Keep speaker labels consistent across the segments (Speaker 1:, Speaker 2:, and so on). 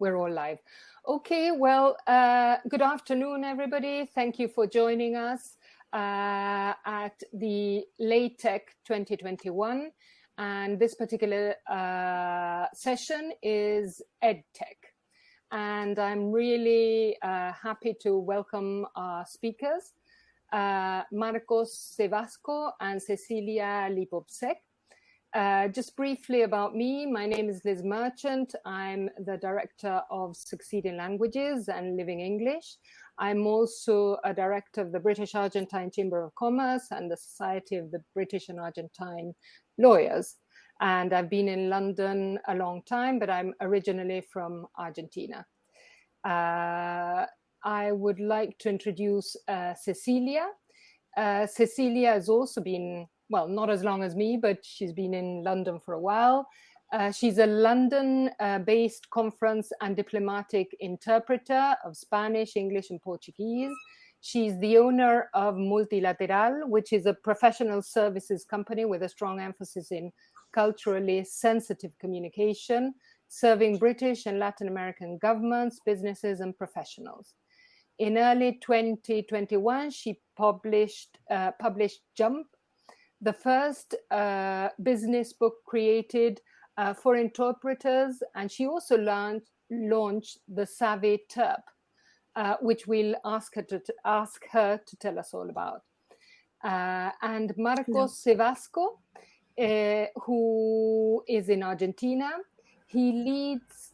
Speaker 1: We're all live. Okay, well, good afternoon, everybody. Thank you for joining us at the LATEC 2021. And this particular session is EdTech. And I'm really happy to welcome our speakers, Marcos Sevasco and Cecilia Lipopsek. Just briefly about me, my name is Liz Merchant. I'm the director of Succeed in Languages and Living English. I'm also a director of the British Argentine Chamber of Commerce and the Society of the British and Argentine Lawyers. And I've been in London a long time, but I'm originally from Argentina. I would like to introduce Cecilia. Cecilia has also been, well, not as long as me, but she's been in London for a while. She's a London-based conference and diplomatic interpreter of Spanish, English, and Portuguese. She's the owner of Multilateral, which is a professional services company with a strong emphasis in culturally sensitive communication, serving British and Latin American governments, businesses, and professionals. In early 2021, she published Jump, the first business book created for interpreters, and she also launched the Savvy Terp, which we'll ask her to tell us all about. And Marcos Sevasco, who is in Argentina, he leads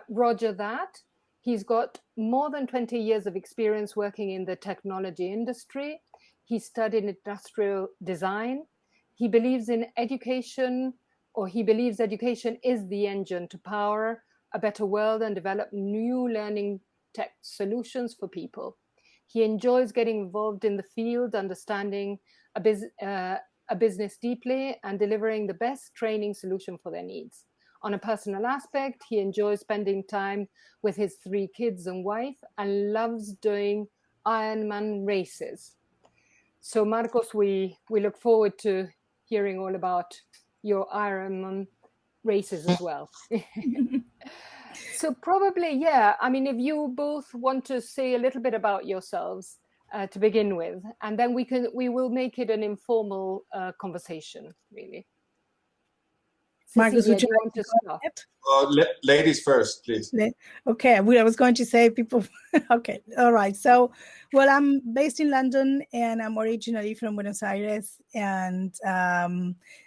Speaker 1: Roger That. He's got more than 20 years of experience working in the technology industry. He studied industrial design. He believes in education, or he believes education is the engine to power a better world and develop new learning tech solutions for people. He enjoys getting involved in the field, understanding a business deeply and delivering the best training solution for their needs. On a personal aspect, he enjoys spending time with his 3 kids and wife and loves doing Ironman races. So Marcos, we look forward to hearing all about your Ironman races as well. So probably, yeah, I mean, if you both want to say a little bit about yourselves to begin with, and then we will make it an informal conversation, really.
Speaker 2: Marcos,
Speaker 1: Cecilia, do you want to start?
Speaker 3: Ladies first, please.
Speaker 2: Okay, I was going to say people. Okay, all right. So, well, I'm based in London and I'm originally from Buenos Aires, and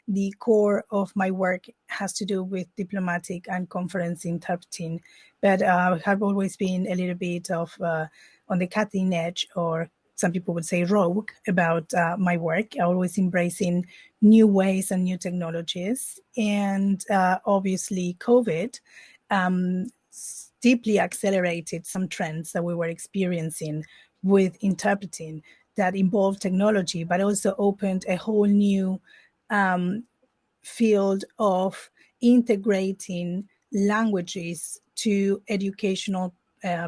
Speaker 2: the core of my work has to do with diplomatic and conference interpreting. But I have always been a little bit of on the cutting edge, or some people would say rogue, about my work, always embracing new ways and new technologies. And obviously COVID deeply accelerated some trends that we were experiencing with interpreting that involved technology, but also opened a whole new field of integrating languages to educational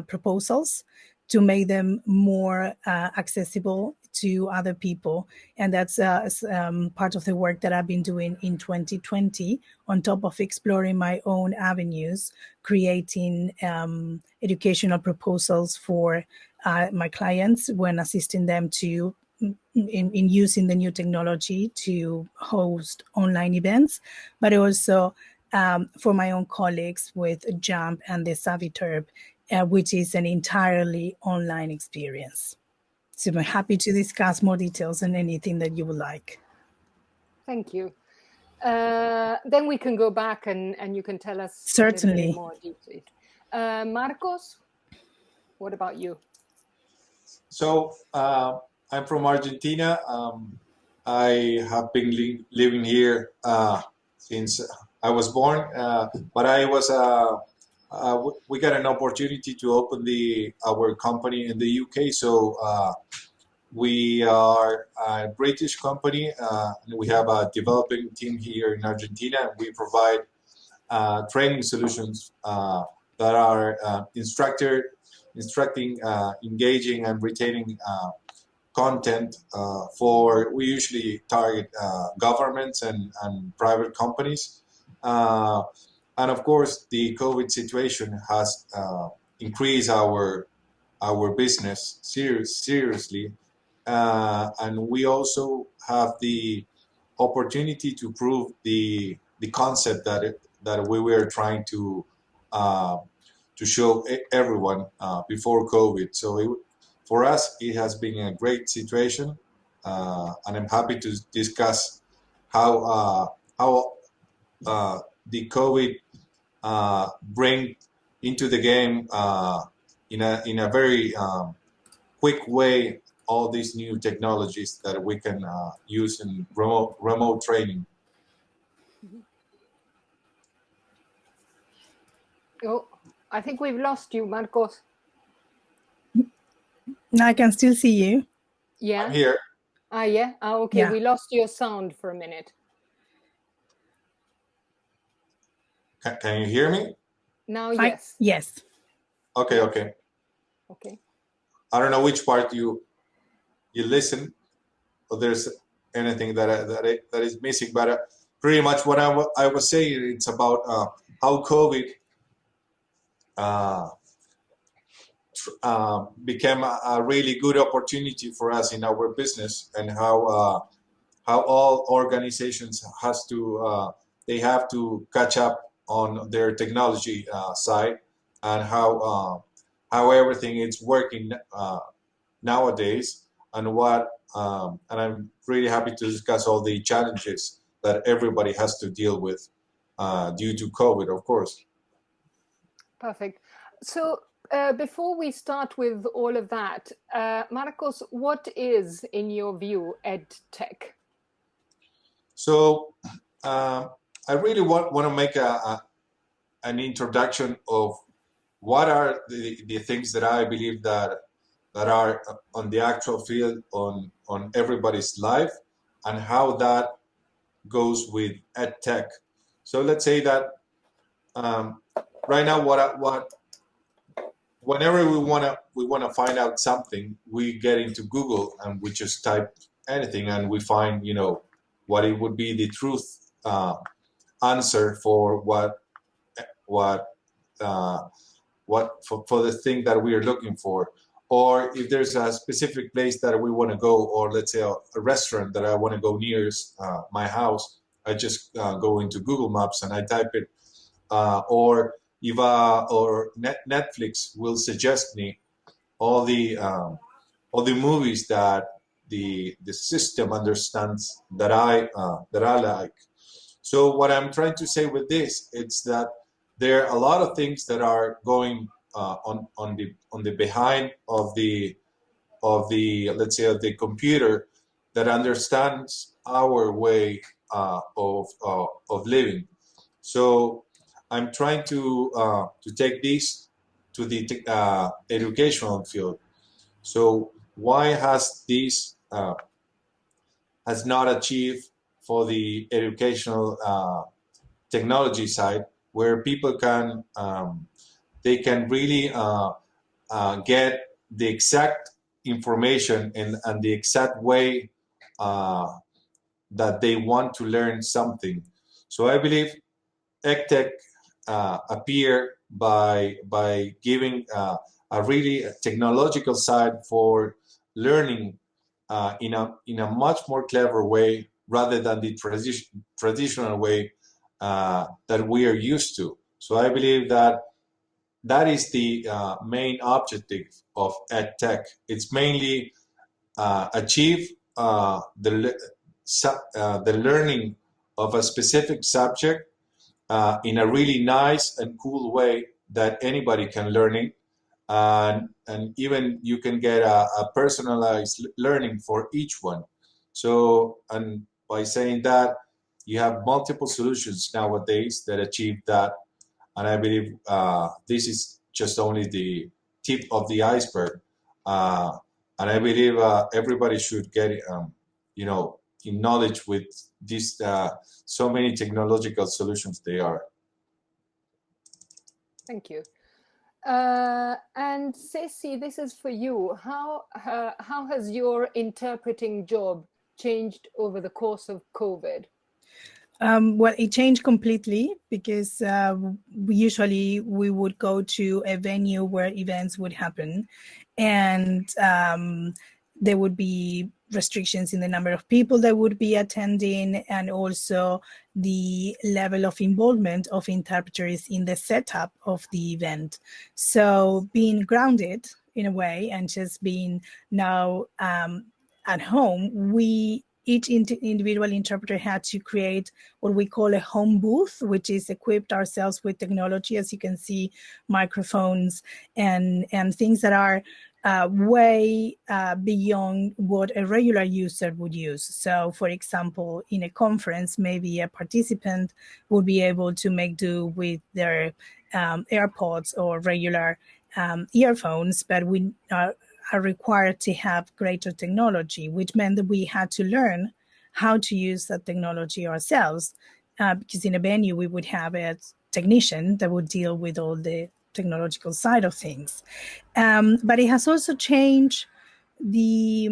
Speaker 2: proposals to make them more accessible to other people. And that's part of the work that I've been doing in 2020, on top of exploring my own avenues, creating educational proposals for my clients when assisting them to in using the new technology to host online events, but also for my own colleagues with Jump and the Savvy Terp, which is an entirely online experience. So I'm happy to discuss more details and anything that you would like.
Speaker 1: Thank you. Then we can go back and you can tell us
Speaker 2: certainly
Speaker 1: more details. Marcos, what about you?
Speaker 3: So I'm from Argentina. I have been living here since I was born, but I was we got an opportunity to open our company in the UK. So we are a British company, and we have a developing team here in Argentina. We provide training solutions that are instructing, engaging, and retaining content we usually target governments and private companies. and of course, the COVID situation has increased our business seriously, and we also have the opportunity to prove the concept that we were trying to show everyone before COVID. So for us, it has been a great situation, and I'm happy to discuss how the COVID bring into the game in a very quick way all these new technologies that we can use in remote training.
Speaker 1: Oh, I think we've lost you, Marcos.
Speaker 2: I can still see you.
Speaker 1: Yeah.
Speaker 3: I'm here.
Speaker 1: Yeah. Okay.
Speaker 2: Yeah.
Speaker 1: We lost your sound for a minute.
Speaker 3: Can you hear me?
Speaker 1: Now, yes.
Speaker 2: Yes.
Speaker 3: Okay. I don't know which part you listen, or there's anything that is missing, but pretty much what I was saying, it's about how COVID became a really good opportunity for us in our business, and how all organizations they have to catch up on their technology side, and how everything is working nowadays, and and I'm really happy to discuss all the challenges that everybody has to deal with due to COVID, of course.
Speaker 1: Perfect. So before we start with all of that, Marcos, what is, in your view, EdTech?
Speaker 3: So I really want to make an introduction of what are the things that I believe that are on the actual field on everybody's life, and how that goes with EdTech. So let's say that right now, whenever we wanna find out something, we get into Google and we just type anything, and we find what it would be the truth answer for what for the thing that we are looking for. Or if there's a specific place that we want to go, or let's say a restaurant that I want to go near my house, I just go into Google Maps and I type it. Or if or Netflix will suggest me all the movies that the system understands that I like. So what I'm trying to say with this, it's that there are a lot of things that are going on the behind of the let's say of the computer, that understands our way of living. So I'm trying to take this to the educational field. So why has this has not achieved for the educational technology side, where people can they can really get the exact information and the exact way that they want to learn something. So I believe EdTech appear by giving a really technological side for learning in a much more clever way, rather than the traditional way that we are used to. So I believe that is the main objective of EdTech. It's mainly achieve the learning of a specific subject in a really nice and cool way that anybody can learn it, and even you can get a personalized learning for each one. So, and by saying that, you have multiple solutions nowadays that achieve that, and I believe this is just only the tip of the iceberg, and I believe everybody should get in knowledge with these so many technological solutions they are.
Speaker 1: Thank you. And Ceci, this is for you. How has your interpreting job changed over the course of COVID?
Speaker 2: Well, it changed completely because usually we would go to a venue where events would happen, and there would be restrictions in the number of people that would be attending, and also the level of involvement of interpreters in the setup of the event. So being grounded in a way and just being now at home, each individual interpreter had to create what we call a home booth, which is equipped ourselves with technology, as you can see, microphones and things that are way beyond what a regular user would use. So, for example, in a conference, maybe a participant would be able to make do with their AirPods or regular earphones, but we are required to have greater technology, which meant that we had to learn how to use that technology ourselves, because in a venue we would have a technician that would deal with all the technological side of things. But it has also changed the,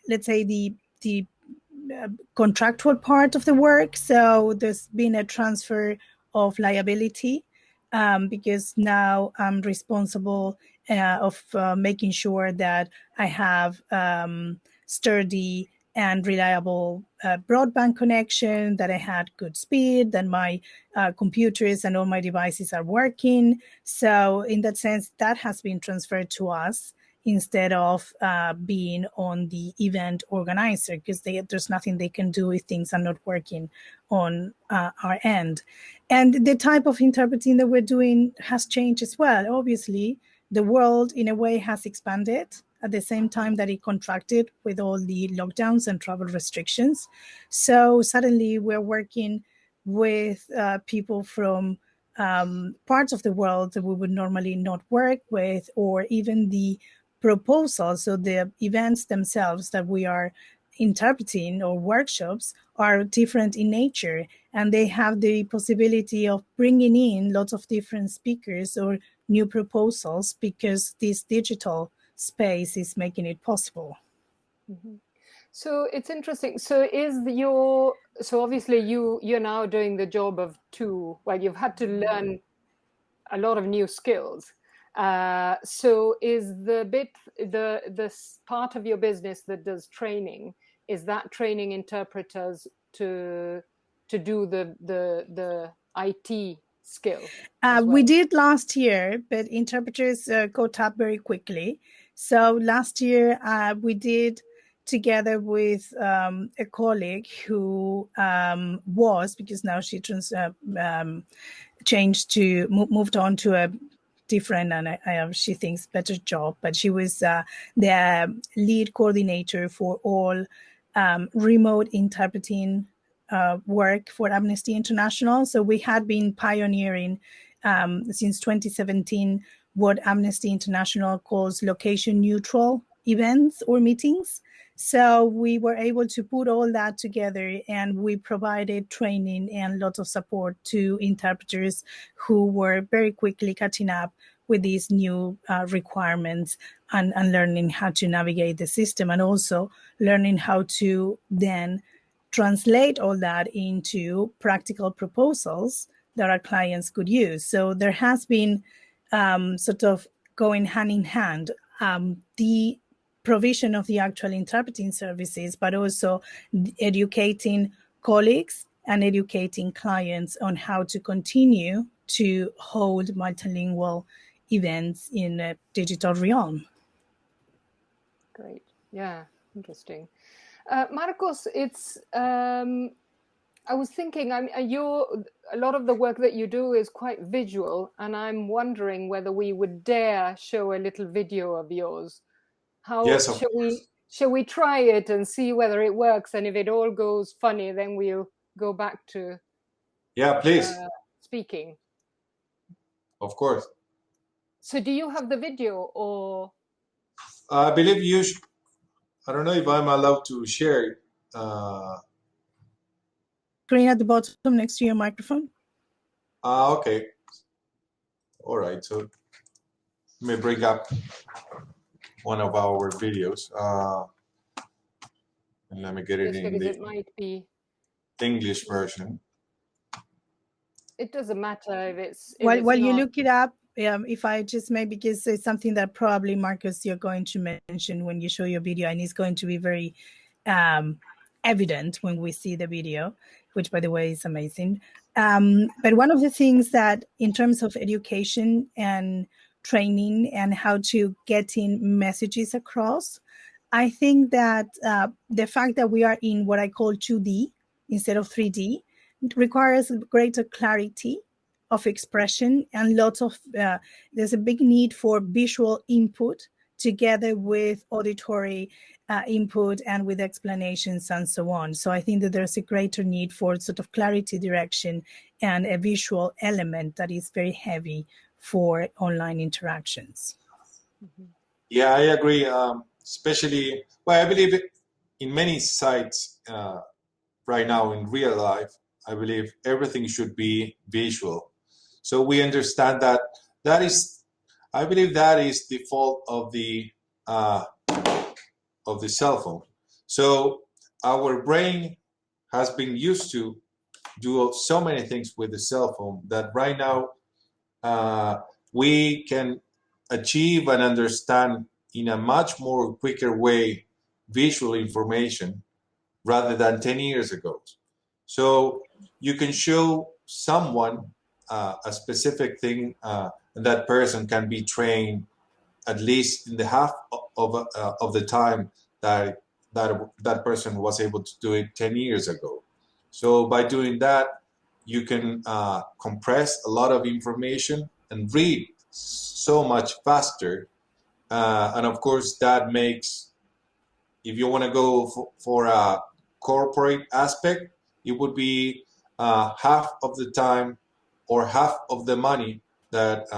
Speaker 2: let's say, the contractual part of the work. So there's been a transfer of liability, because now I'm responsible of making sure that I have sturdy and reliable broadband connection, that I had good speed, that my computers and all my devices are working. So in that sense, that has been transferred to us instead of being on the event organizer, because there's nothing they can do if things are not working on our end. And the type of interpreting that we're doing has changed as well. Obviously, the world in a way has expanded at the same time that it contracted with all the lockdowns and travel restrictions. So suddenly we're working with people from parts of the world that we would normally not work with, or even the proposals, so the events themselves that we are interpreting or workshops are different in nature, and they have the possibility of bringing in lots of different speakers or new proposals because this digital space is making it possible.
Speaker 1: Mm-hmm. So it's interesting. So obviously you're now doing the job of two. Well, you've had to learn a lot of new skills. So is the part of your business that does training, is that training interpreters to do the IT skill?
Speaker 2: We did last year, but interpreters caught up very quickly. So last year we did, together with a colleague who was, because now she moved on to a different and she thinks better job, but she was the lead coordinator for all remote interpreting work for Amnesty International. So we had been pioneering since 2017 what Amnesty International calls location neutral events or meetings. So we were able to put all that together, and we provided training and lots of support to interpreters who were very quickly catching up with these new requirements and learning how to navigate the system, and also learning how to then translate all that into practical proposals that our clients could use. So there has been sort of going hand in hand, the provision of the actual interpreting services, but also educating colleagues and educating clients on how to continue to hold multilingual events in a digital realm.
Speaker 1: Great. Yeah, interesting. Marcos, it's I was thinking, a lot of the work that you do is quite visual, and I'm wondering whether we would dare show a little video of yours.
Speaker 3: Yes,
Speaker 1: Shall we try it and see whether it works? And if it all goes funny, then we'll go back to
Speaker 3: please.
Speaker 1: Speaking.
Speaker 3: Of course.
Speaker 1: So do you have the video, or?
Speaker 3: I believe you should. I don't know if I'm allowed to share it.
Speaker 2: Screen at the bottom next to your microphone.
Speaker 3: Okay. All right. So let me bring up one of our videos. And let me get it in.
Speaker 1: It might be.
Speaker 3: English version.
Speaker 1: It doesn't matter if it's
Speaker 2: While you
Speaker 1: not...
Speaker 2: look it up, if I just maybe, because it's something that probably, Marcus, you're going to mention when you show your video, and it's going to be very evident when we see the video, which, by the way, is amazing. But one of the things that, in terms of education and training and how to getting messages across, I think that the fact that we are in what I call 2D instead of 3D requires greater clarity of expression, and lots of there's a big need for visual input together with auditory input and with explanations and so on. So I think that there's a greater need for sort of clarity, direction, and a visual element that is very heavy for online interactions.
Speaker 3: Yeah, I agree. Especially, well, I believe in many sites right now in real life, I believe everything should be visual. So we understand that I believe that is the fault of the cell phone. So our brain has been used to do so many things with the cell phone that right now we can achieve and understand in a much more quicker way visual information rather than 10 years ago. So you can show someone a specific thing, and that person can be trained at least in the half of the time that person was able to do it 10 years ago. So by doing that, you can compress a lot of information and read so much faster. And of course, that makes, if you want to go for a corporate aspect, it would be half of the time or half of the money that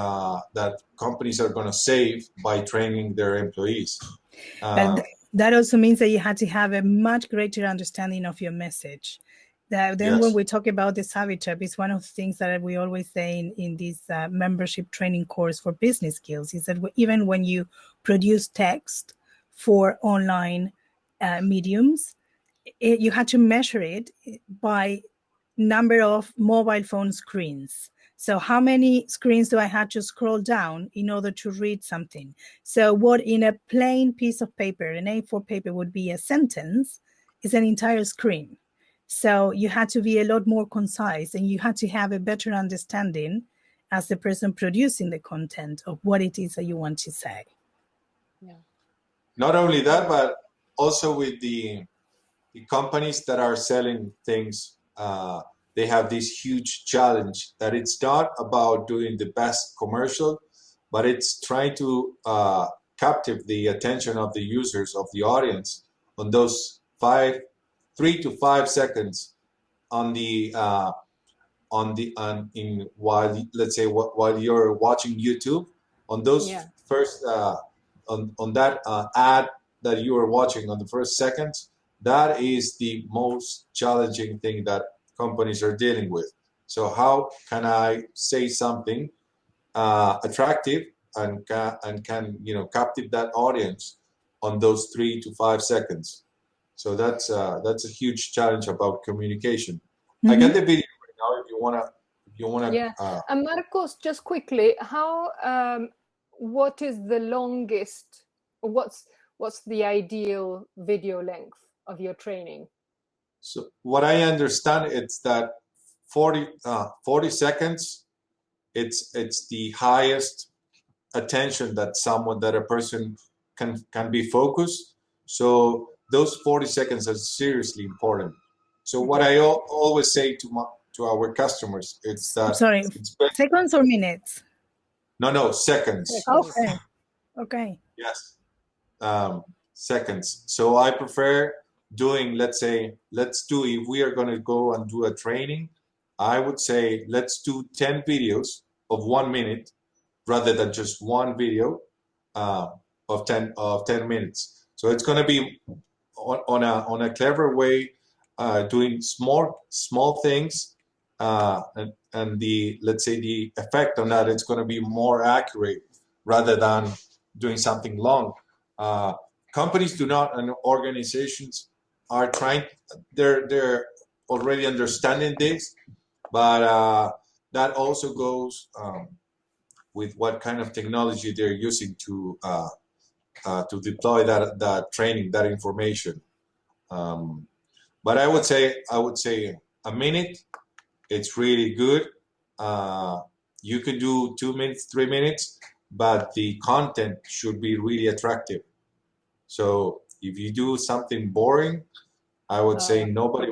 Speaker 3: that companies are going to save by training their employees.
Speaker 2: But that also means that you had to have a much greater understanding of your message. Then yes. When we talk about the Savvy Trap, it's one of the things that we always say in this membership training course for business skills, is that even when you produce text for online mediums, you had to measure it by number of mobile phone screens. So how many screens do I have to scroll down in order to read something? So what in a plain piece of paper, an A4 paper, would be a sentence is an entire screen. So you had to be a lot more concise, and you had to have a better understanding as the person producing the content of what it is that you want to say.
Speaker 1: Yeah.
Speaker 3: Not only that, but also with the companies that are selling things, they have this huge challenge that it's not about doing the best commercial, but it's trying to captive the attention of the users, of the audience, on those 3 to 5 seconds while you're watching YouTube, on those first on that ad that you are watching on the first seconds. That is the most challenging thing that companies are dealing with. So how can I say something attractive and can captive that audience on those 3 to 5 seconds? So that's a huge challenge about communication. Mm-hmm. I got the video right now if you wanna.
Speaker 1: Yeah. And Marcos, just quickly, what is the longest? What's the ideal video length of your training?
Speaker 3: So what I understand, it's that 40 seconds. It's the highest attention that a person can be focused. So those 40 seconds are seriously important. So what I always say to our customers, it's that...
Speaker 2: Sorry, seconds or minutes?
Speaker 3: No, seconds.
Speaker 2: Okay.
Speaker 3: Yes, seconds. So I prefer doing, if we are going to go and do a training, I would say let's do 10 videos of 1 minute rather than just one video of 10 minutes. So it's going to be on a clever way, doing small things, and the effect on that, it's going to be more accurate rather than doing something long. Companies do not, and organizations are trying. They're already understanding this, but that also goes with what kind of technology they're using to deploy that training, that information. But I would say a minute. It's really good. You can do 2 minutes, 3 minutes, but the content should be really attractive. So if you do something boring, I would say nobody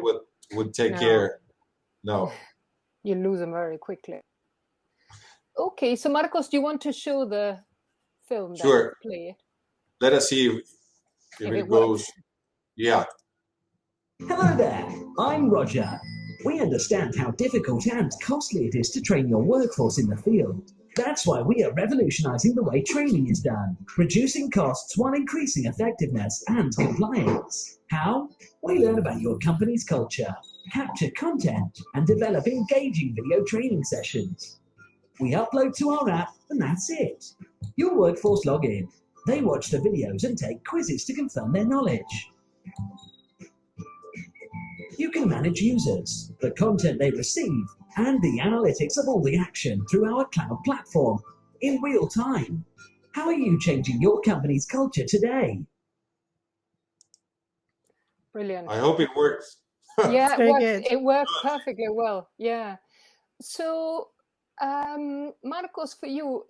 Speaker 3: would take care. No.
Speaker 1: You lose them very quickly. Okay, so Marcos, do you want to show the film?
Speaker 3: Sure.
Speaker 1: Play it?
Speaker 3: Let us see if it goes.
Speaker 1: Works.
Speaker 3: Yeah.
Speaker 4: Hello there, I'm Roger. We understand how difficult and costly it is to train your workforce in the field. That's why we are revolutionizing the way training is done, reducing costs while increasing effectiveness and compliance. How? We learn about your company's culture, capture content, and develop engaging video training sessions. We upload to our app, and that's it. Your workforce log in. They watch the videos and take quizzes to confirm their knowledge. You can manage users, the content they receive, and the analytics of all the action through our cloud platform in real time. How are you changing your company's culture today?
Speaker 1: Brilliant.
Speaker 3: I hope it works.
Speaker 1: Yeah,
Speaker 2: good.
Speaker 1: It worked perfectly well. Yeah. So, Marcos, for you,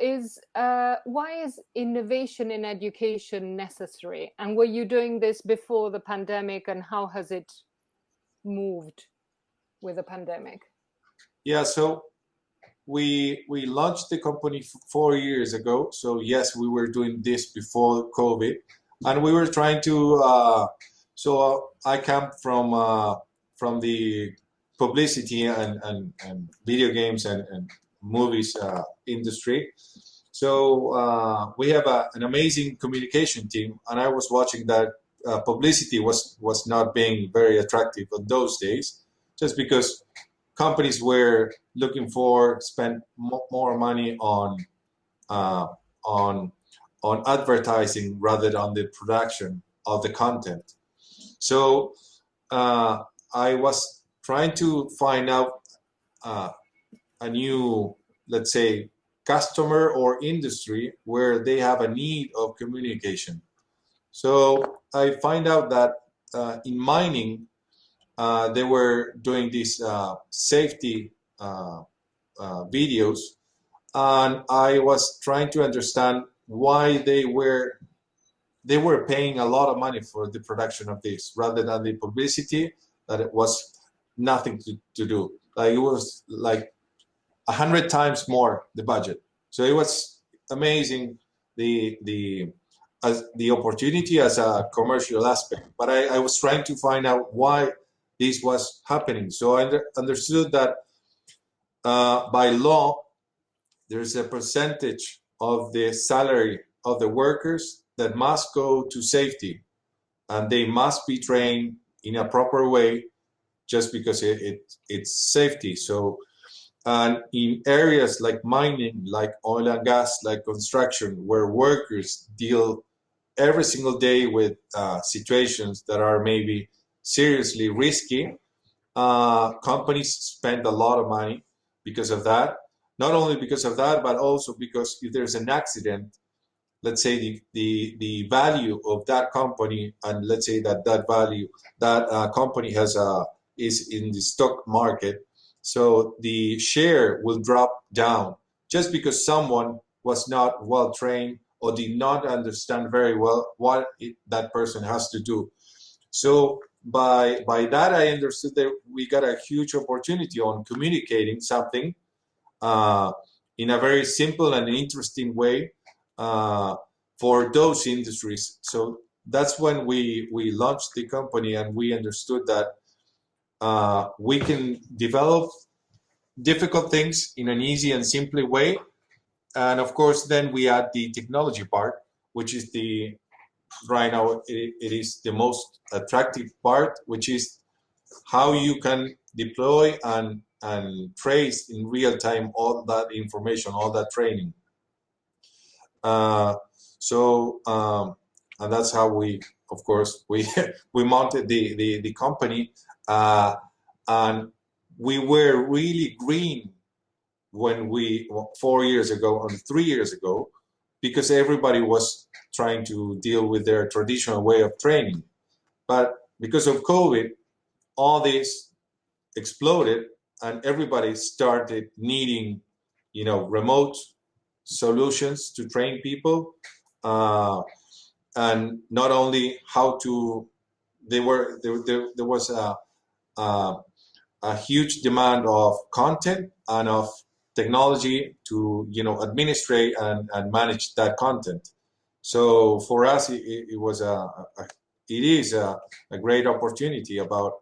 Speaker 1: why is innovation in education necessary? And were you doing this before the pandemic, and how has it moved with the pandemic?
Speaker 3: Yeah, so we launched the company 4 years ago. So yes, we were doing this before COVID, and we were trying to. So I come from the publicity and video games and movies industry. So we have an amazing communication team, and I was watching that publicity was not being very attractive in those days, just because companies were looking for spend more money on advertising rather than on the production of the content. So I was trying to find out a new, let's say, customer or industry where they have a need of communication. So I find out that in mining, they were doing these safety videos, and I was trying to understand why they were paying a lot of money for the production of this rather than the publicity, that it was nothing to do. Like it was like 100 times more the budget. So it was amazing, the opportunity as a commercial aspect. But I was trying to find out why this was happening. So I understood that by law, there's a percentage of the salary of the workers that must go to safety, and they must be trained in a proper way just because it's safety. So, and in areas like mining, like oil and gas, like construction, where workers deal every single day with situations that are maybe seriously risky, companies spend a lot of money because of that. Not only because of that, but also because if there's an accident, let's say the value of that company, and let's say that value that company has is in the stock market, so the share will drop down just because someone was not well trained or did not understand very well what that person has to do. So by that, I understood that we got a huge opportunity on communicating something in a very simple and interesting way for those industries. So that's when we launched the company, and we understood that we can develop difficult things in an easy and simple way. And of course, then we add the technology part, which is right now it is the most attractive part, which is how you can deploy and trace in real time all that information, all that training. And that's how we, of course, we mounted the company. And we were really green when 4 years ago or 3 years ago, because everybody was trying to deal with their traditional way of training. But because of COVID, all this exploded and everybody started needing, remote solutions to train people. And not only how to, there was a huge demand of content and of technology to administrate and manage that content. So for us, it was it is a great opportunity about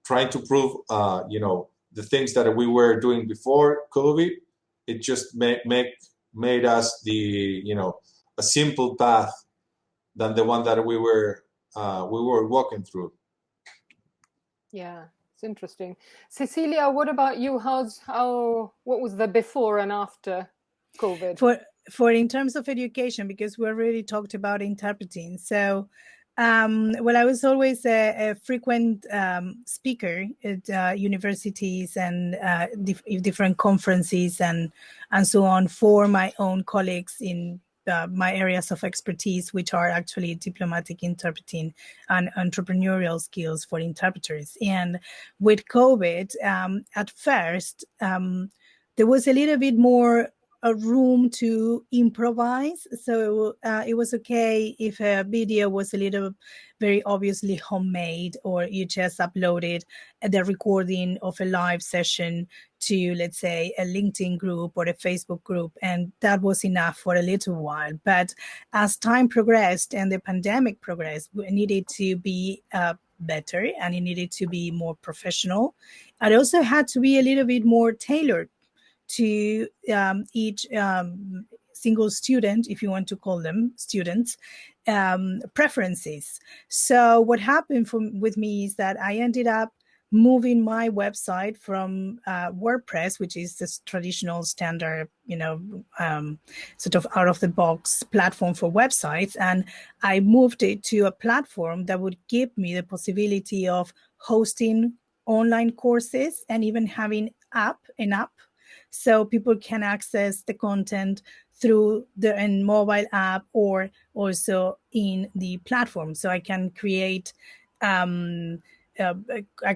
Speaker 3: trying to prove the things that we were doing before COVID. It just made us a simple path than the one that we were walking through.
Speaker 1: Yeah, it's interesting. Cecilia, what about you? What was the before and after COVID?
Speaker 2: For in terms of education, because we already talked about interpreting. So, well, I was always a frequent speaker at universities and different conferences and so on for my own colleagues in my areas of expertise, which are actually diplomatic interpreting and entrepreneurial skills for interpreters. And with COVID, at first, there was a little bit more a room to improvise. So it was okay if a video was a little very obviously homemade, or you just uploaded the recording of a live session to, let's say, a LinkedIn group or a Facebook group, and that was enough for a little while. But as time progressed and the pandemic progressed, we needed to be better, and it needed to be more professional. It also had to be a little bit more tailored to each single student, if you want to call them students, preferences. So what happened with me is that I ended up moving my website from WordPress, which is this traditional standard, sort of out of the box platform for websites. And I moved it to a platform that would give me the possibility of hosting online courses and even having an app, so people can access the content through the mobile app or also in the platform. So I can create, I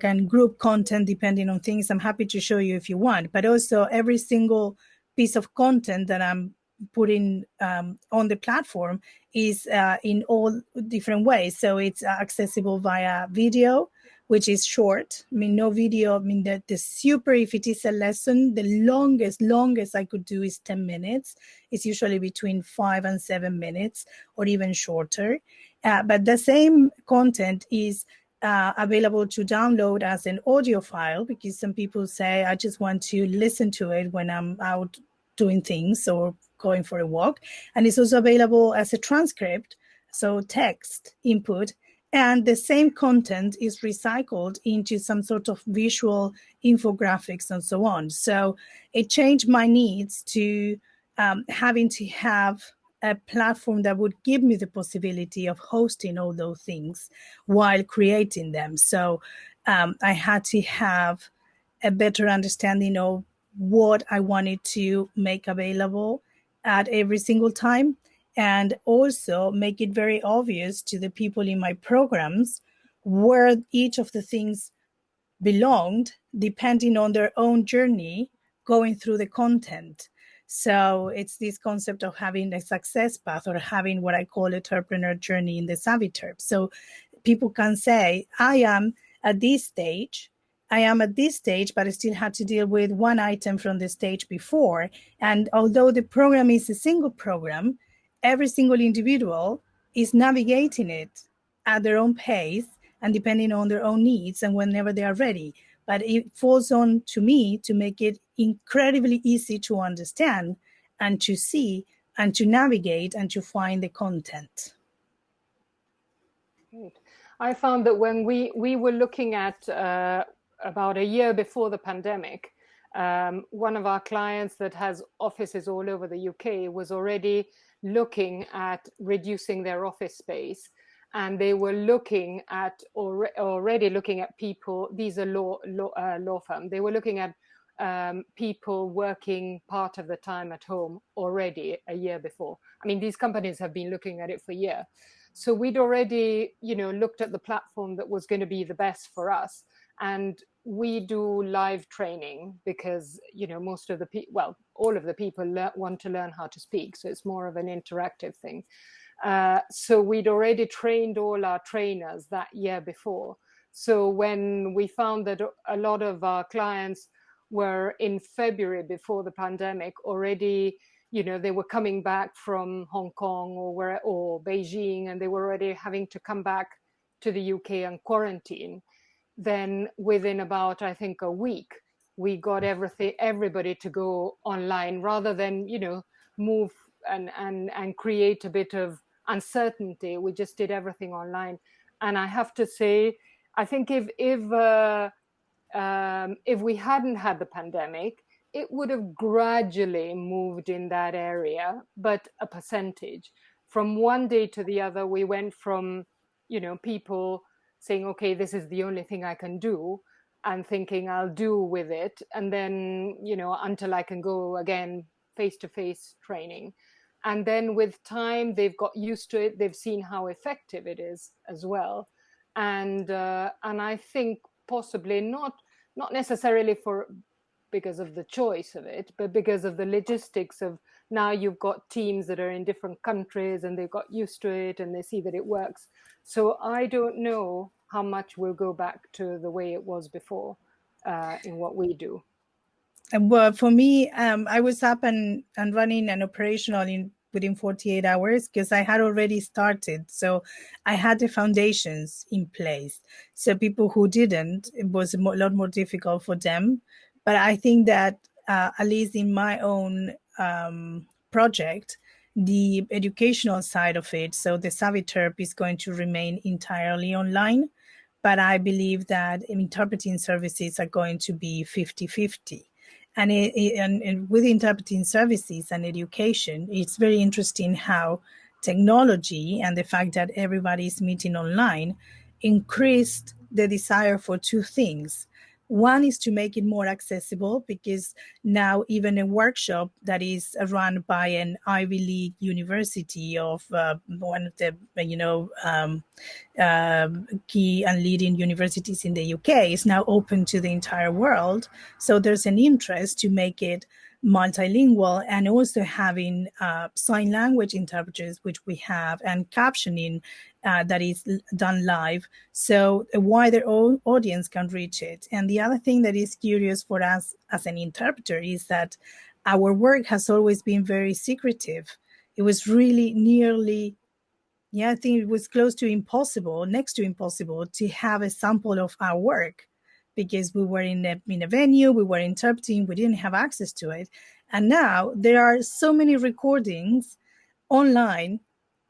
Speaker 2: can group content depending on things. I'm happy to show you if you want, but also every single piece of content that I'm putting on the platform is in all different ways. So it's accessible via video, which is short. I mean, no video. I mean, the super, if it is a lesson, the longest I could do is 10 minutes. It's usually between 5 and 7 minutes or even shorter. But the same content is available to download as an audio file, because some people say, I just want to listen to it when I'm out doing things or going for a walk. And it's also available as a transcript, so text input. And the same content is recycled into some sort of visual infographics and so on. So it changed my needs to having to have a platform that would give me the possibility of hosting all those things while creating them. So I had to have a better understanding of what I wanted to make available at every single time, and also make it very obvious to the people in my programs where each of the things belonged, depending on their own journey going through the content. So it's this concept of having a success path, or having what I call a entrepreneur journey in the Savvy term. So people can say, I am at this stage, but I still had to deal with one item from the stage before. And although the program is a single program, every single individual is navigating it at their own pace and depending on their own needs and whenever they are ready. But it falls on to me to make it incredibly easy to understand and to see and to navigate and to find the content.
Speaker 1: Great. I found that when we were looking at about a year before the pandemic, one of our clients that has offices all over the UK was already looking at reducing their office space. and they were looking at already looking at people. These are law firm. They were looking at people working part of the time at home already a year before. I mean, these companies have been looking at it for a year. So we'd already, looked at the platform that was going to be the best for us. And we do live training because, most of the people, well, all of the people want to learn how to speak. So it's more of an interactive thing. So we'd already trained all our trainers that year before. So when we found that a lot of our clients were in February before the pandemic already, they were coming back from Hong Kong or Beijing, and they were already having to come back to the UK and quarantine. Then within about, I think, a week, we got everybody to go online rather than, move and create a bit of uncertainty. We just did everything online. And I have to say, I think if we hadn't had the pandemic, it would have gradually moved in that area, but a percentage. From one day to the other, we went from, people saying, okay, this is the only thing I can do, and thinking I'll do with it. And then, until I can go again, face-to-face training. And then with time, they've got used to it. They've seen how effective it is as well. And I think possibly not necessarily because of the choice of it, but because of the logistics of now you've got teams that are in different countries and they've got used to it and they see that it works. So I don't know how much we'll go back to the way it was before in what we do.
Speaker 2: Well, for me, I was up and running and operational within 48 hours because I had already started. So I had the foundations in place. So people who didn't, it was a lot more difficult for them. But I think that at least in my own project, the educational side of it, so the SavvyTerp is going to remain entirely online. But I believe that interpreting services are going to be 50-50. And with interpreting services and education, it's very interesting how technology and the fact that everybody is meeting online increased the desire for two things. One is to make it more accessible, because now even a workshop that is run by an Ivy League university of one of the key and leading universities in the UK is now open to the entire world. So there's an interest to make it multilingual, and also having sign language interpreters, which we have, and captioning that is done live, so a wider audience can reach it. And the other thing that is curious for us as an interpreter is that our work has always been very secretive. It was really I think it was close to impossible, next to impossible, to have a sample of our work, because we were in a venue, we were interpreting, we didn't have access to it. And now there are so many recordings online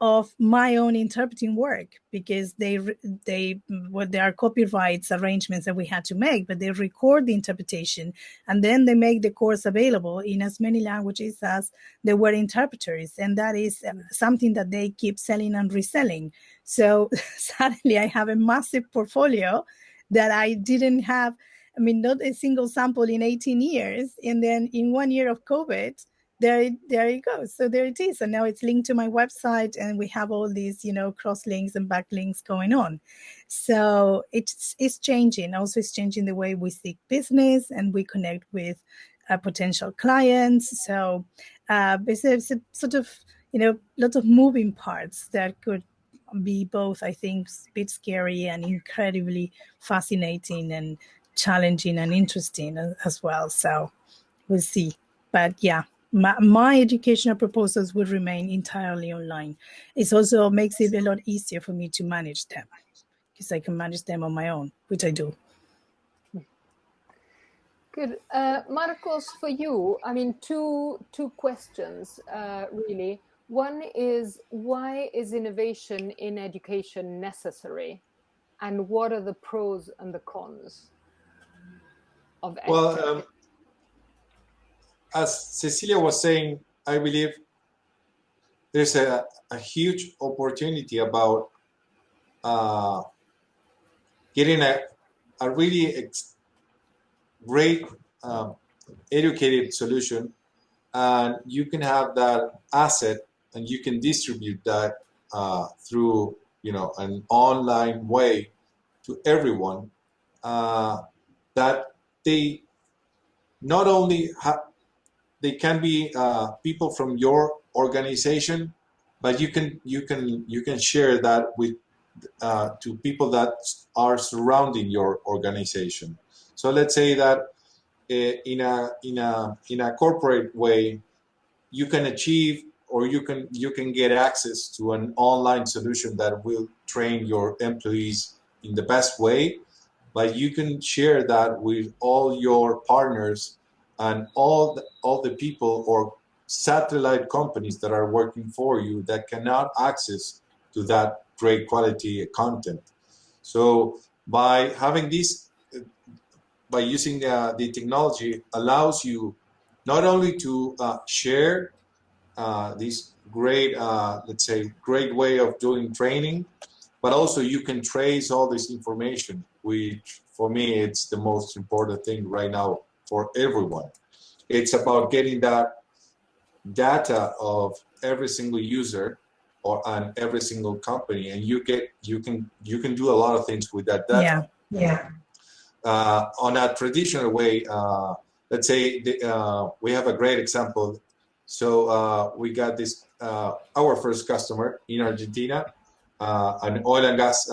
Speaker 2: of my own interpreting work, because there are copyrights arrangements that we had to make, but they record the interpretation and then they make the course available in as many languages as there were interpreters. And that is something that they keep selling and reselling. So suddenly I have a massive portfolio that I didn't have. I mean, not a single sample in 18 years. And then in 1 year of COVID, there it goes. So there it is. And now it's linked to my website, and we have all these, cross links and backlinks going on. So it's changing. Also, it's changing the way we seek business and we connect with potential clients. So it's a sort of, lots of moving parts that could be both, I think, a bit scary and incredibly fascinating and challenging and interesting as well. So we'll see. But yeah, my educational proposals will remain entirely online. It also makes it a lot easier for me to manage them, because I can manage them on my own, which I do.
Speaker 1: Good. Marcos, for you, I mean, two questions, really. One is, why is innovation in education necessary? And what are the pros and the cons of EdTech?
Speaker 3: Well, as Cecilia was saying, I believe there's a huge opportunity about getting a really great educated solution, and you can have that asset and you can distribute that through an online way to everyone, that they not only they can be people from your organization, but you can share that with to people that are surrounding your organization. So let's say that in a corporate way, you can achieve, or you can get access to an online solution that will train your employees in the best way, but you can share that with all your partners and all the people or satellite companies that are working for you that cannot access to that great quality content. So by having this, by using the technology, allows you not only to share this great, let's say, great way of doing training, but also you can trace all this information, which for me, it's the most important thing right now for everyone. It's about getting that data of every single user and every single company, and you can do a lot of things with that data.
Speaker 2: Yeah.
Speaker 3: On a traditional way, let's say we have a great example. So we got this our first customer in Argentina, an oil and gas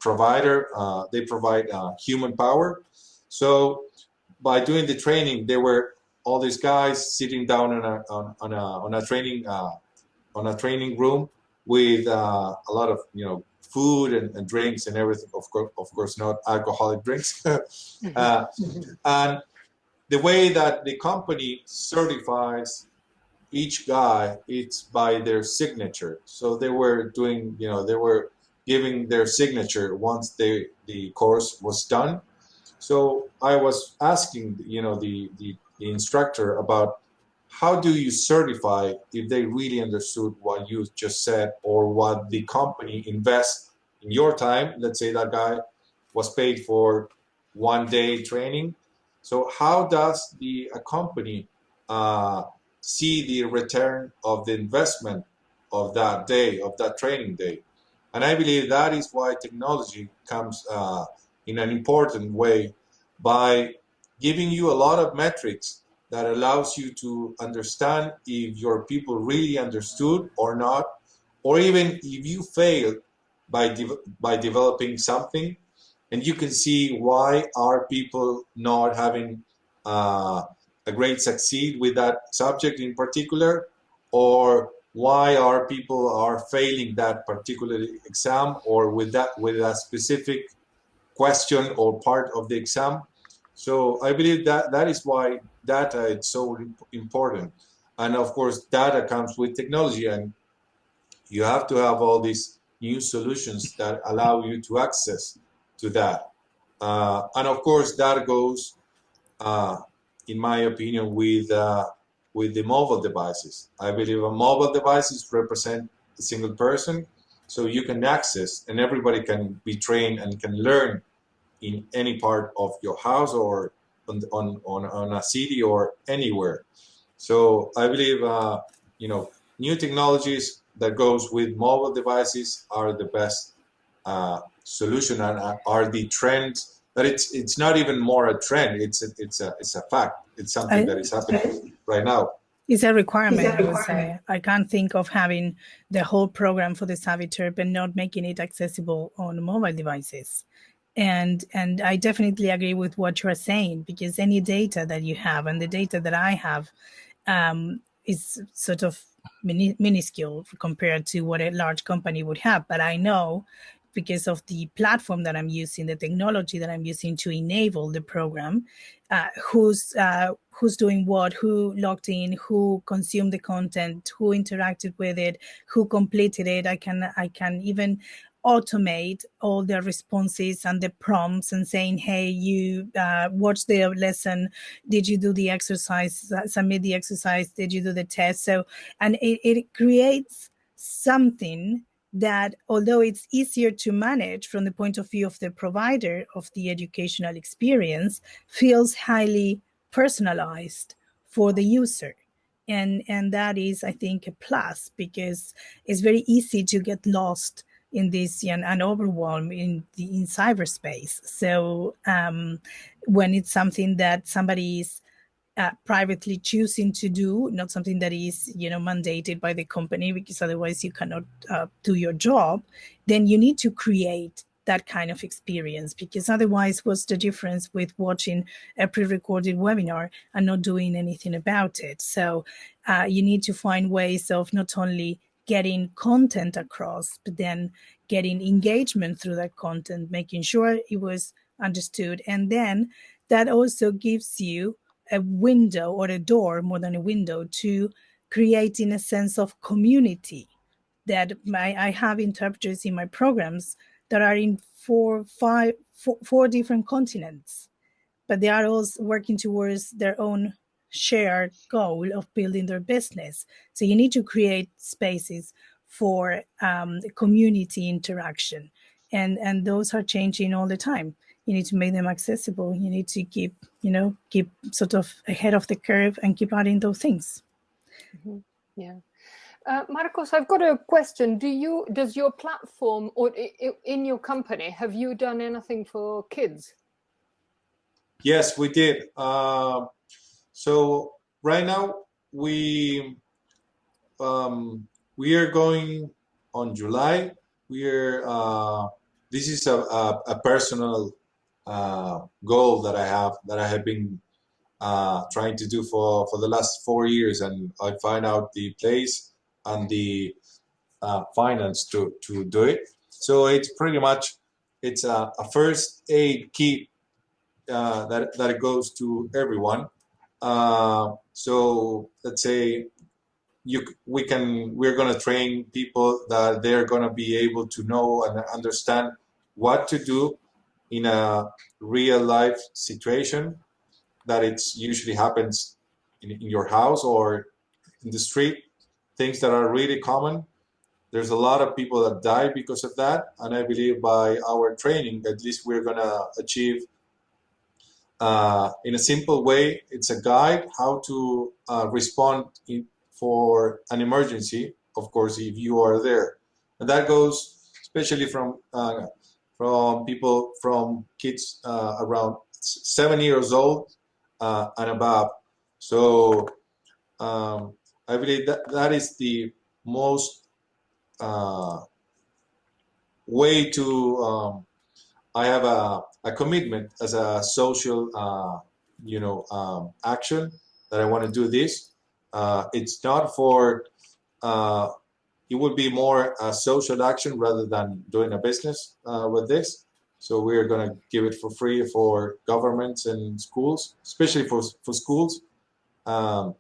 Speaker 3: provider. They provide human power. So by doing the training, there were all these guys sitting down on a training room with a lot of food and drinks and everything. Of course, not alcoholic drinks. And the way that the company certifies each guy, it's by their signature. So they were doing, they were giving their signature once the course was done. So I was asking, the instructor about how do you certify if they really understood what you just said or what the company invests in your time. Let's say that guy was paid for 1 day training. So how does a company see the return of the investment of that day, of that training day? And I believe that is why technology comes in an important way by giving you a lot of metrics that allows you to understand if your people really understood or not, or even if you failed by developing something, and you can see why are people not having a great succeed with that subject in particular, or why are people are failing that particular exam or with a specific question or part of the exam. So I believe that is why data is so important. And of course, data comes with technology, and you have to have all these new solutions that allow you to access to that. And of course, that goes, in my opinion, with the mobile devices. I believe mobile devices represent a single person, so you can access, and everybody can be trained and can learn in any part of your house or on a city or anywhere. So I believe new technologies that goes with mobile devices are the best solution and are the trend. But it's not even more a trend. It's a fact. It's something that is happening right now.
Speaker 2: It's a requirement, I would say. I can't think of having the whole program for the Savvy Terp and not making it accessible on mobile devices. And I definitely agree with what you're saying, because any data that you have and the data that I have is sort of minuscule compared to what a large company would have. But I know, because of the platform that I'm using, the technology that I'm using to enable the program, who's doing what, who logged in, who consumed the content, who interacted with it, who completed it. I can even automate all the responses and the prompts and saying, hey, you watched the lesson, did you do the exercise, submit the exercise, did you do the test? So, and it creates something that although it's easier to manage from the point of view of the provider of the educational experience, feels highly personalized for the user. And that is, I think, a plus, because it's very easy to get lost in this and overwhelmed in cyberspace. So when it's something that somebody is privately choosing to do, not something that is, mandated by the company, because otherwise you cannot do your job, then you need to create that kind of experience, because otherwise what's the difference with watching a pre-recorded webinar and not doing anything about it? So you need to find ways of not only getting content across, but then getting engagement through that content, making sure it was understood. And then that also gives you a window, or a door more than a window, to creating a sense of community. That I have interpreters in my programs that are in four different continents, but they are all working towards their own shared goal of building their business. So you need to create spaces for community interaction, and those are changing all the time. You need to make them accessible. You need to keep sort of ahead of the curve and keep adding those things.
Speaker 1: Mm-hmm. Yeah. Marcos, I've got a question. Does your platform, or in your company, have you done anything for kids?
Speaker 3: Yes, we did. So right now we are going on July. This is a personal goal that I have been trying to do for the last 4 years, and I find out the place and the finance to do it. So it's pretty much a first aid kit that goes to everyone. So let's say we're going to train people that they're going to be able to know and understand what to do in a real life situation that it's usually happens in your house or in the street, things that are really common. There's a lot of people that die because of that, and I believe by our training, at least we're going to achieve in a simple way. It's a guide how to respond for an emergency, of course, if you are there. And that goes especially from people, from kids around 7 years old and above. So I believe that is the most way to I have a commitment as a social action that I want to do this. It's not for it would be more a social action rather than doing a business with this. So we're going to give it for free for governments and schools, especially for schools. And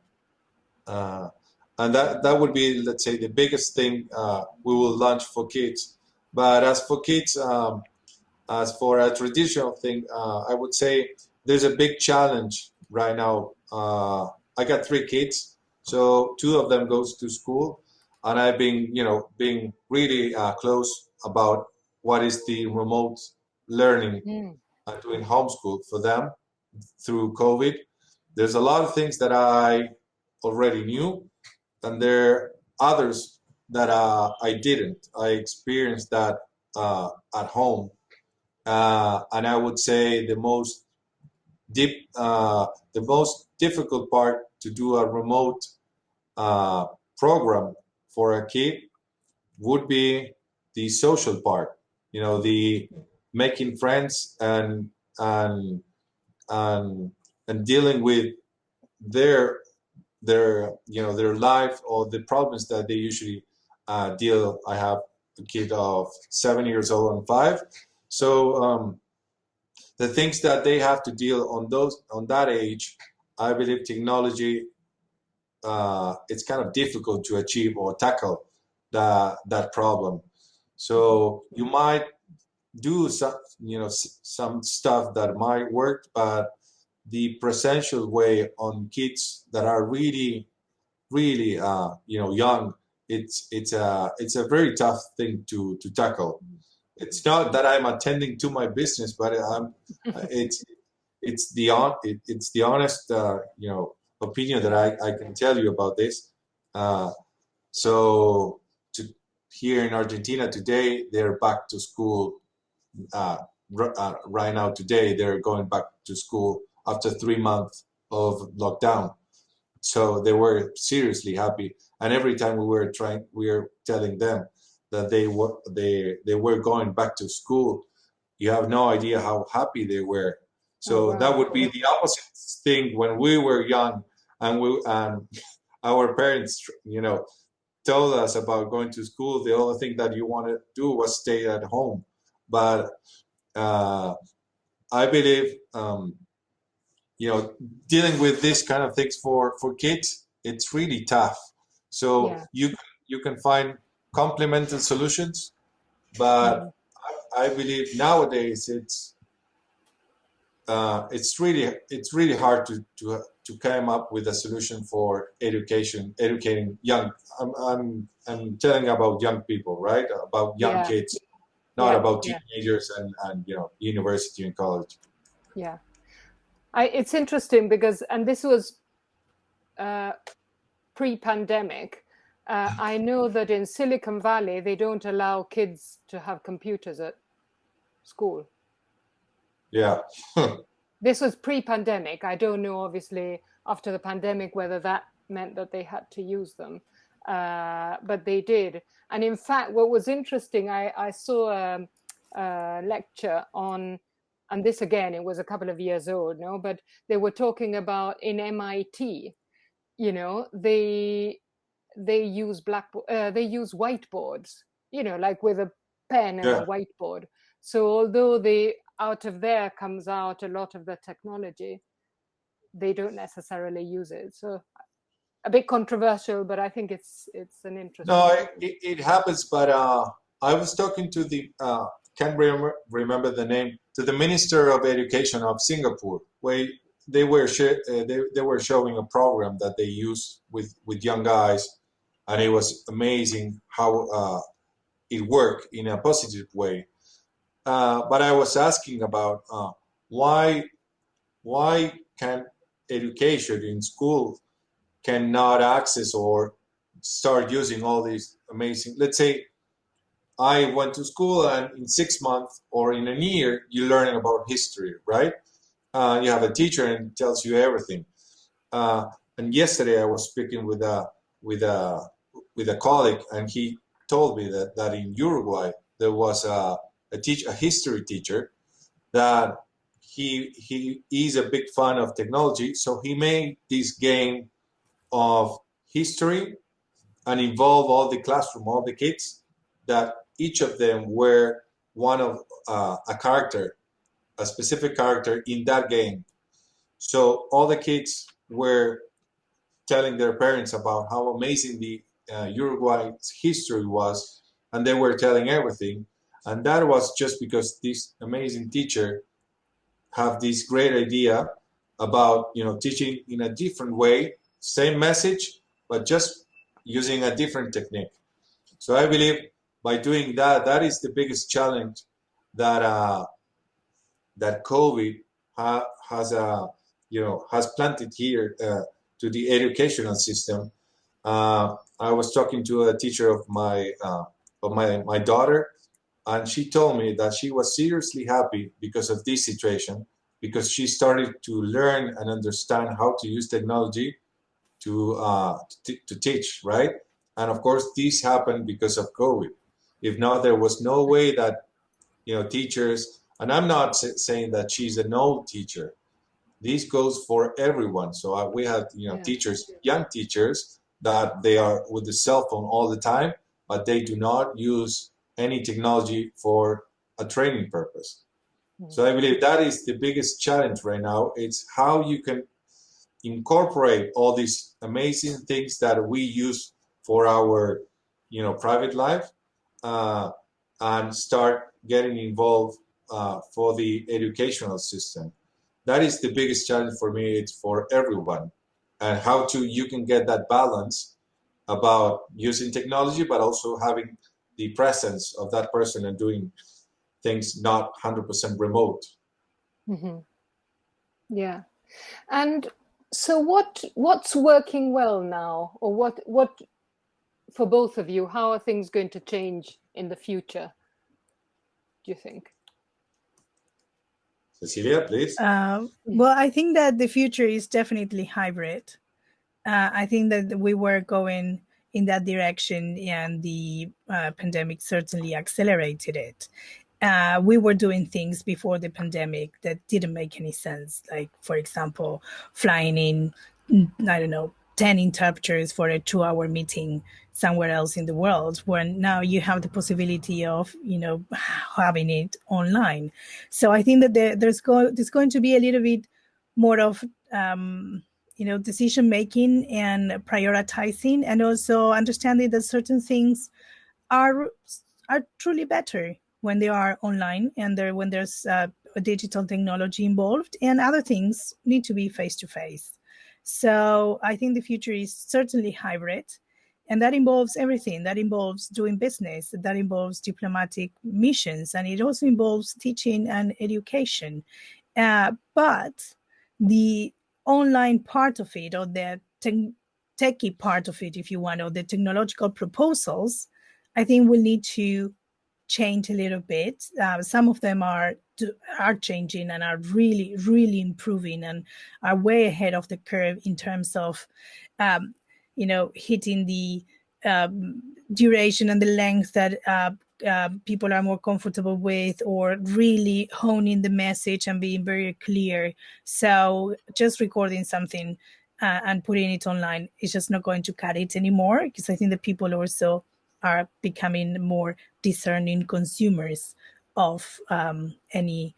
Speaker 3: that would be, let's say, the biggest thing we will launch for kids. But as for kids, as for a traditional thing, I would say there's a big challenge right now. I got 3 kids, so 2 of them goes to school, and I've been, being really close about what is the remote learning and doing homeschool for them through COVID. There's a lot of things that I already knew, and there are others that I didn't. I experienced that at home. And I would say the most difficult part to do a remote program for a kid would be the social part. The making friends and dealing with their life or the problems that they usually deal. I have a kid of 7 years old and 5. So the things that they have to deal on that age, I believe technology, it's kind of difficult to achieve or tackle that problem. So you might do some stuff that might work, but the presential way on kids that are really, really young, it's a very tough thing to tackle. It's not that I'm attending to my business, but it's the honest opinion that I can tell you about this. So here in Argentina today, they're back to school. Right now today, they're going back to school after 3 months of lockdown. So they were seriously happy, and every time we were telling them that they were going back to school, you have no idea how happy they were. So
Speaker 1: Oh, wow.
Speaker 3: that would be the opposite thing when we were young, and our parents, told us about going to school. The only thing that you want to do was stay at home. But I believe, dealing with these kind of things for kids, it's really tough. So
Speaker 1: Yeah.
Speaker 3: you can find complementary solutions, but I believe nowadays it's really hard to come up with a solution for educating young. I'm telling about young people, right? About young
Speaker 1: Yeah.
Speaker 3: kids, not
Speaker 1: Yeah.
Speaker 3: about
Speaker 1: Yeah.
Speaker 3: teenagers and university and college.
Speaker 1: Yeah. It's interesting because, and this was pre-pandemic. I know that in Silicon Valley, they don't allow kids to have computers at school.
Speaker 3: Yeah.
Speaker 1: This was pre-pandemic. I don't know, obviously, after the pandemic, whether that meant that they had to use them. But they did. And in fact, what was interesting, I saw a lecture on, and this again, it was a couple of years old, no? But they were talking about in MIT, they use they use whiteboards, like with a pen and a
Speaker 3: Yeah.
Speaker 1: whiteboard. So although out of there comes out a lot of the technology, they don't necessarily use it. So a bit controversial, but I think it's an interesting.
Speaker 3: No, it happens. But I was talking to the can't remember the name, to the Minister of Education of Singapore, where they were they were showing a program that they use with young guys, and it was amazing how it worked in a positive way. But I was asking about why can education in school cannot access or start using all these amazing. Let's say I went to school, and in 6 months or in a year, you learn about history, right? You have a teacher and tells you everything. And yesterday I was speaking with a colleague, and he told me that in Uruguay there was a history teacher that he is a big fan of technology, so he made this game of history and involve all the classroom, all the kids, that each of them were one of a character, a specific character in that game. So all the kids were telling their parents about how amazing the Uruguay's history was, and they were telling everything. And that was just because this amazing teacher have this great idea about teaching in a different way, same message, but just using a different technique. So I believe by doing that, that is the biggest challenge that that COVID has planted here to the educational system. I was talking to a teacher of my daughter, and she told me that she was seriously happy because of this situation, because she started to learn and understand how to use technology to teach, right? And of course, this happened because of COVID. If not, there was no way that teachers. And I'm not saying that she's a no teacher. This goes for everyone. So we have teachers, young teachers, that they are with the cell phone all the time, but they do not use any technology for a training purpose. So I believe that is the biggest challenge right now. It's how you can incorporate all these amazing things that we use for our private life and start getting involved for the educational system. That is the biggest challenge for me. It's for everyone, and how you can get that balance about using technology, but also having the presence of that person and doing things not 100% remote.
Speaker 1: Mm-hmm. Yeah. And so what's working well now, or what for both of you, how are things going to change in the future, do you think?
Speaker 3: Cecilia, please.
Speaker 2: Well, I think that the future is definitely hybrid. I think that we were going in that direction, and the pandemic certainly accelerated it. We were doing things before the pandemic that didn't make any sense. Like, for example, flying in, I don't know, 10 interpreters for a 2-hour meeting somewhere else in the world, when now you have the possibility of, having it online. So I think that there's going to be a little bit more of, decision making and prioritizing, and also understanding that certain things are truly better when they are online, and when there's a digital technology involved, and other things need to be face to face. So I think the future is certainly hybrid, and that involves everything. That involves doing business, that involves diplomatic missions, and it also involves teaching and education. But the online part of it, or the techie part of it, if you want, or the technological proposals, I think will need to change a little bit. Some of them are changing and are really, really improving, and are way ahead of the curve in terms of, hitting the duration and the length that people are more comfortable with, or really honing the message and being very clear. So just recording something and putting it online is just not going to cut it anymore, because I think that people also are becoming more discerning consumers of any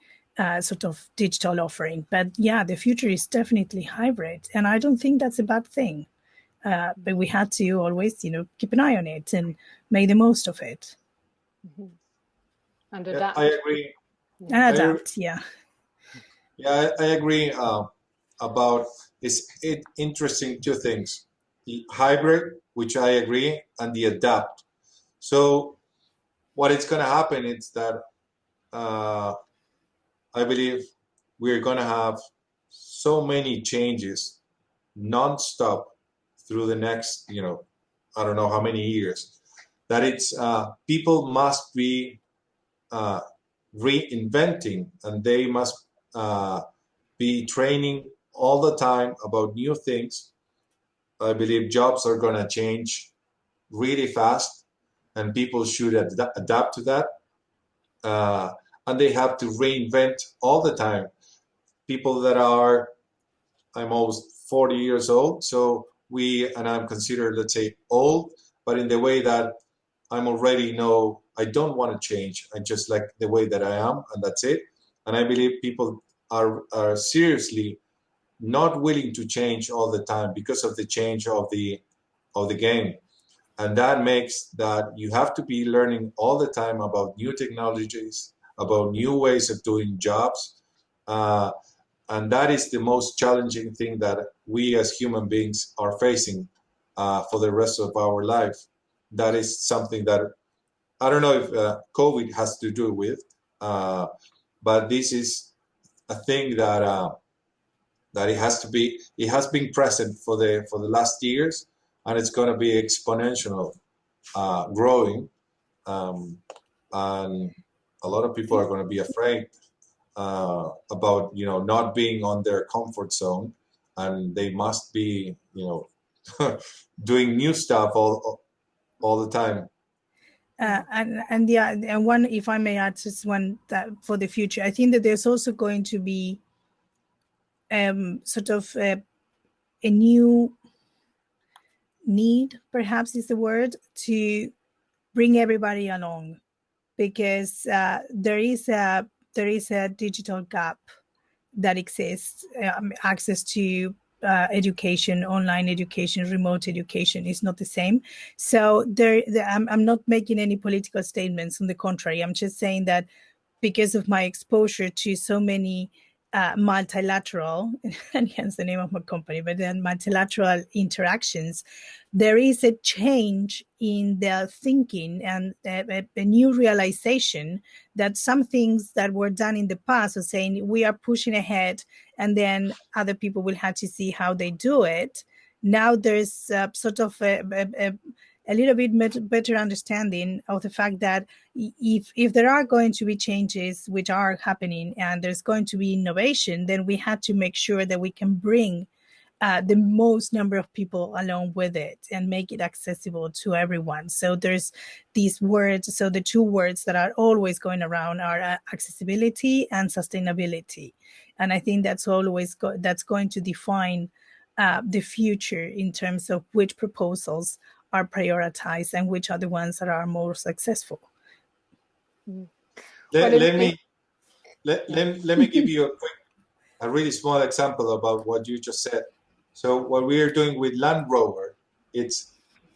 Speaker 2: sort of digital offering. But yeah, the future is definitely hybrid, and I don't think that's a bad thing. But we had to always, keep an eye on it and make the most of it.
Speaker 1: Mm-hmm. And adapt.
Speaker 3: I agree.
Speaker 2: And adapt, yeah.
Speaker 3: Yeah, I agree about it's interesting two things: the hybrid, which I agree, and the adapt. So what is going to happen is that I believe we're going to have so many changes non-stop through the next, I don't know how many years, that it's people must be reinventing, and they must be training all the time about new things. I believe jobs are going to change really fast, and people should adapt to that. And they have to reinvent all the time. People that are almost 40 years old, so and I'm considered, let's say, old, but in the way that I'm already know I don't want to change. I just like the way that I am, and that's it. And I believe people are seriously not willing to change all the time because of the change of the game. And that makes that you have to be learning all the time about new technologies, about new ways of doing jobs. And that is the most challenging thing that we as human beings are facing for the rest of our life. That is something that I don't know if COVID has to do with, but this is a thing that it has been present for the last years, and it's going to be exponential growing, and a lot of people are going to be afraid about not being on their comfort zone, and they must be doing new stuff all the time.
Speaker 2: And one, if I may add just one, that for the future, I think that there's also going to be sort of a new need, perhaps is the word, to bring everybody along, because there is a digital gap that exists. Access to education, online education, remote education is not the same. So I'm not making any political statements. On the contrary, I'm just saying that because of my exposure to so many multilateral, and hence the name of my company, but then multilateral interactions, there is a change in their thinking and a new realization that some things that were done in the past are saying we are pushing ahead and then other people will have to see how they do it. Now there's sort of a little bit better understanding of the fact that if there are going to be changes which are happening and there's going to be innovation, then we have to make sure that we can bring the most number of people along with it and make it accessible to everyone. So there's these words. So the two words that are always going around are accessibility and sustainability. And I think that's always that's going to define the future in terms of which proposals are prioritized and which are the ones that are more successful.
Speaker 3: Let me give you a really small example about what you just said. So what we are doing with Land Rover,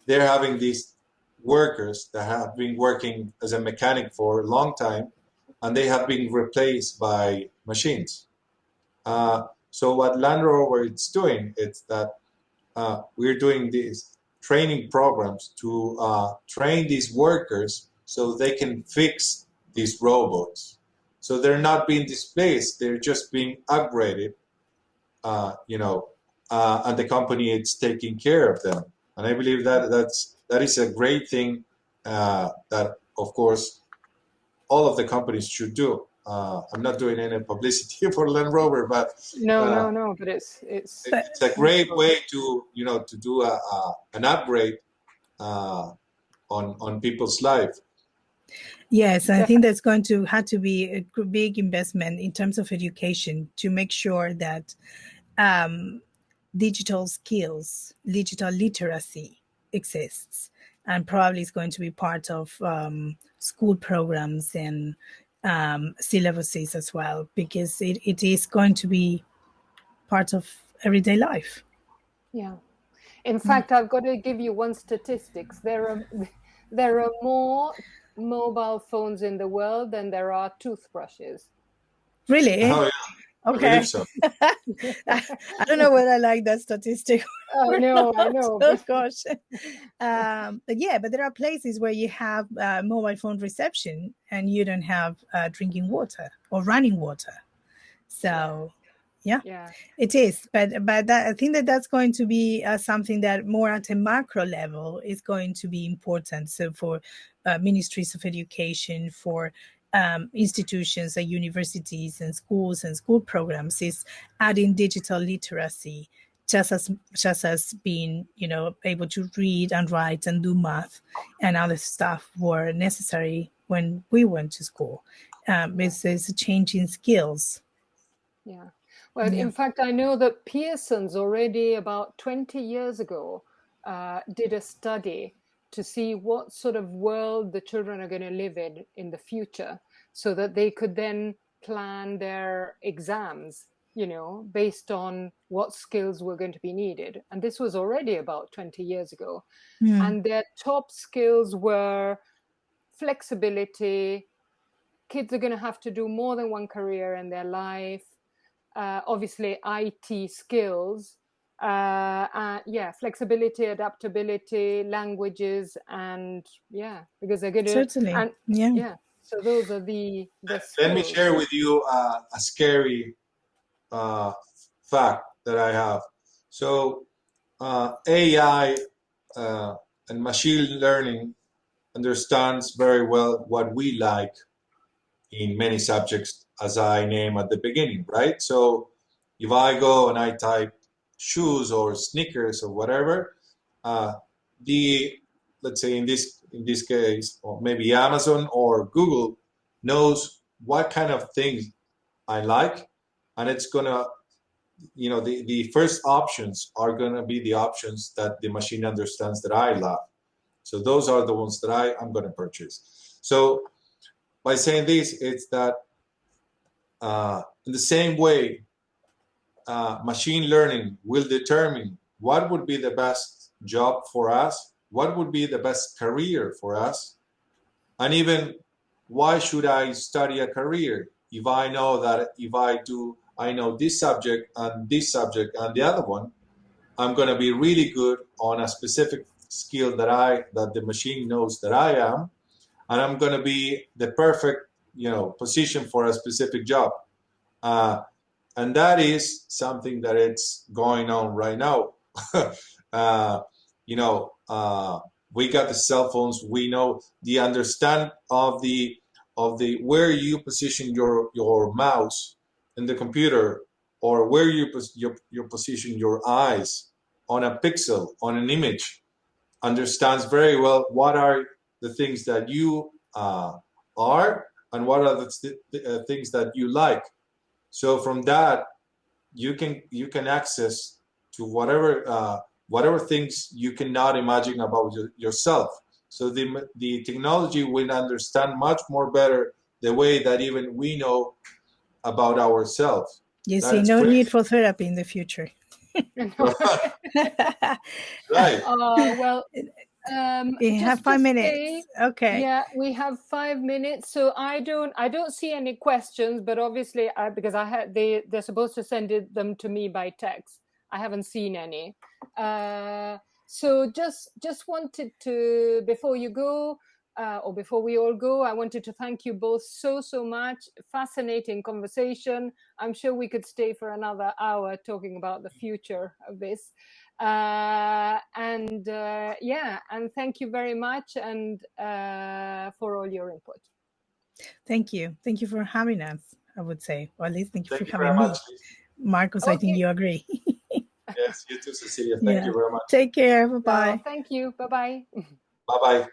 Speaker 3: they're having these workers that have been working as a mechanic for a long time, and they have been replaced by machines. So what Land Rover is doing is that we're doing these training programs to train these workers so they can fix these robots. So they're not being displaced; they're just being upgraded. And the company is taking care of them. And I believe that is a great thing that, of course, all of the companies should do. I'm not doing any publicity for Land Rover, but
Speaker 1: no, but it's
Speaker 3: a great way to do an upgrade on people's life.
Speaker 2: Yes, I think that's going to have to be a big investment in terms of education to make sure that digital skills, digital literacy exists, and probably is going to be part of school programs and syllabuses as well, because it is going to be part of everyday life.
Speaker 1: Yeah. In fact, I've got to give you one statistics. There are more mobile phones in the world than there are toothbrushes.
Speaker 2: Really?
Speaker 3: Oh, yeah.
Speaker 2: Okay.
Speaker 3: I believe so.
Speaker 2: I don't know whether I like that statistic.
Speaker 1: I know.
Speaker 2: Oh gosh. But there are places where you have mobile phone reception and you don't have drinking water or running water. So, yeah. It is. But I think that's going to be something that more at a macro level is going to be important. So for ministries of education, for institutions like universities and schools and school programs, is adding digital literacy, just as being able to read and write and do math and other stuff were necessary when we went to school. It's a change in skills.
Speaker 1: Yeah. Well, in fact, I know that Pearson's already about 20 years ago did a study to see what sort of world the children are going to live in the future, so that they could then plan their exams, based on what skills were going to be needed. And this was already about 20 years ago. And their top skills were flexibility. Kids are going to have to do more than one career in their life. Obviously, IT skills, flexibility, adaptability, languages, and because they're going to
Speaker 2: certainly,
Speaker 1: So those are the skills.
Speaker 3: Let me share with you a scary fact that I have. So AI and machine learning understands very well what we like in many subjects, as I named at the beginning, right? So if I go and I type shoes or sneakers or whatever, let's say in this case, or maybe Amazon or Google knows what kind of things I like, and it's gonna, the first options are gonna be the options that the machine understands that I love. So those are the ones that I'm gonna purchase. So by saying this, it's that in the same way, machine learning will determine what would be the best job for us, what would be the best career for us, and even why should I study a career if I know that if I do I know this subject and the other one, I'm going to be really good on a specific skill that the machine knows that I am, and I'm going to be the perfect, position for a specific job. And that is something that it's going on right now. We got the cell phones. We know the understand of the where you position your mouse in the computer, or where you position your eyes on a pixel, on an image, understands very well what are the things that you are and what are the things that you like. So from that, you can access to whatever things you cannot imagine about yourself. So the technology will understand much more better the way that even we know about ourselves.
Speaker 2: You see, no need for therapy in the future.
Speaker 3: Right.
Speaker 1: Well,
Speaker 2: we have 5 minutes. Okay.
Speaker 1: Yeah, we have 5 minutes. So I don't see any questions, but obviously, because they're supposed to send them to me by text. I haven't seen any. So just wanted to, before you go, or before we all go, I wanted to thank you both so much. Fascinating conversation. I'm sure we could stay for another hour talking about the future of this. And thank you very much, and for all your input.
Speaker 2: Thank you for having us, I would say, or at least thank you for having me.
Speaker 3: Much.
Speaker 2: Marcos, okay. I think you agree.
Speaker 3: Yes, you too, Cecilia. Thank you very much.
Speaker 2: Take care. Bye-bye.
Speaker 1: Thank you. Bye-bye.
Speaker 3: Bye-bye.